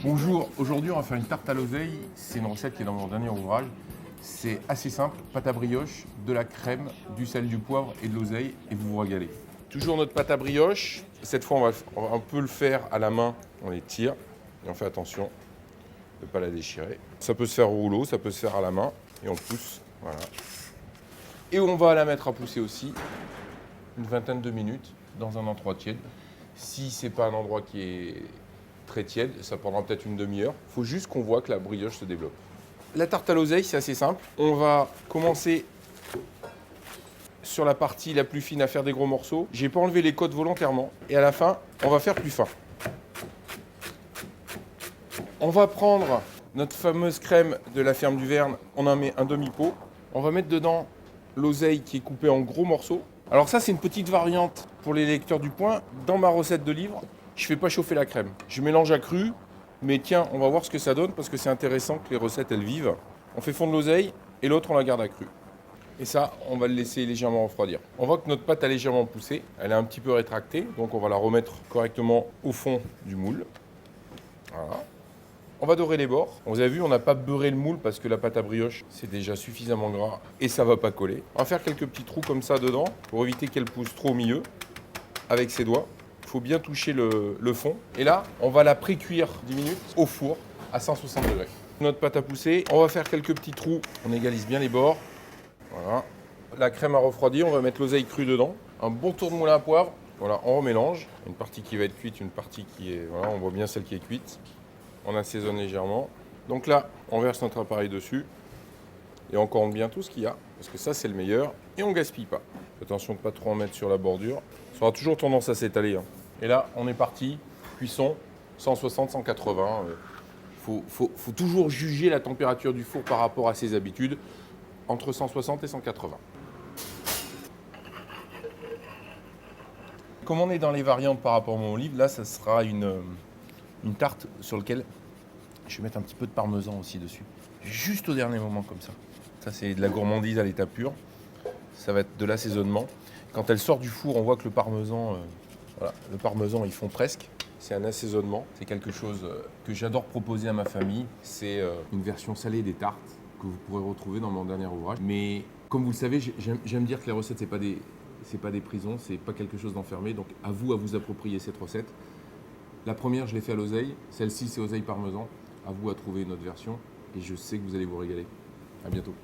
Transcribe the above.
Bonjour, aujourd'hui on va faire une tarte à l'oseille. C'est une recette qui est dans mon dernier ouvrage. C'est assez simple, pâte à brioche, de la crème, du sel, du poivre et de l'oseille et vous vous régalez. Toujours notre pâte à brioche. Cette fois on peut le faire à la main, on les tire et on fait attention de ne pas la déchirer. Ça peut se faire au rouleau, ça peut se faire à la main et on pousse, voilà. Et on va la mettre à pousser aussi une vingtaine de minutes dans un endroit tiède. Si c'est pas un endroit qui est très tiède, ça prendra peut-être une demi-heure. Il faut juste qu'on voit que la brioche se développe. La tarte à l'oseille, c'est assez simple. On va commencer sur la partie la plus fine à faire des gros morceaux. J'ai pas enlevé les côtes volontairement. Et à la fin, on va faire plus fin. On va prendre notre fameuse crème de la ferme du Verne. On en met un demi-pot. On va mettre dedans l'oseille qui est coupée en gros morceaux. Alors ça, c'est une petite variante pour les lecteurs du Point. Dans ma recette de livre, je ne fais pas chauffer la crème. Je mélange à cru, mais tiens, on va voir ce que ça donne parce que c'est intéressant que les recettes, elles vivent. On fait fondre l'oseille et l'autre, on la garde à cru. Et ça, on va le laisser légèrement refroidir. On voit que notre pâte a légèrement poussé. Elle est un petit peu rétractée, donc on va la remettre correctement au fond du moule. Voilà. On va dorer les bords. Vous avez vu, on n'a pas beurré le moule parce que la pâte à brioche, c'est déjà suffisamment gras et ça ne va pas coller. On va faire quelques petits trous comme ça dedans pour éviter qu'elle pousse trop au milieu avec ses doigts. Il faut bien toucher le fond. Et là, on va la pré-cuire 10 minutes au four à 160 degrés. Notre pâte à pousser, on va faire quelques petits trous. On égalise bien les bords. Voilà. La crème a refroidi, on va mettre l'oseille crue dedans. Un bon tour de moulin à poivre. Voilà, on remélange. Une partie qui va être cuite, une partie qui est... Voilà, on voit bien celle qui est cuite. On assaisonne légèrement. Donc là, on verse notre appareil dessus et on corne bien tout ce qu'il y a, parce que ça, c'est le meilleur. Et on ne gaspille pas. Attention de ne pas trop en mettre sur la bordure. Ça aura toujours tendance à s'étaler. Et là, on est parti. Cuisson 160-180. Faut toujours juger la température du four par rapport à ses habitudes. Entre 160 et 180. Comme on est dans les variantes par rapport à mon livre, là, ça sera une tarte sur laquelle je vais mettre un petit peu de parmesan aussi dessus. Juste au dernier moment comme ça. Ça, c'est de la gourmandise à l'état pur. Ça va être de l'assaisonnement. Quand elle sort du four, on voit que le parmesan, il fond presque. C'est un assaisonnement. C'est quelque chose que j'adore proposer à ma famille. C'est une version salée des tartes que vous pourrez retrouver dans mon dernier ouvrage. Mais comme vous le savez, j'aime dire que les recettes, c'est pas des prisons, c'est pas quelque chose d'enfermé. Donc à vous approprier cette recette. La première, je l'ai fait à l'oseille. Celle-ci, c'est oseille parmesan. À vous à trouver une autre version. Et je sais que vous allez vous régaler. À bientôt.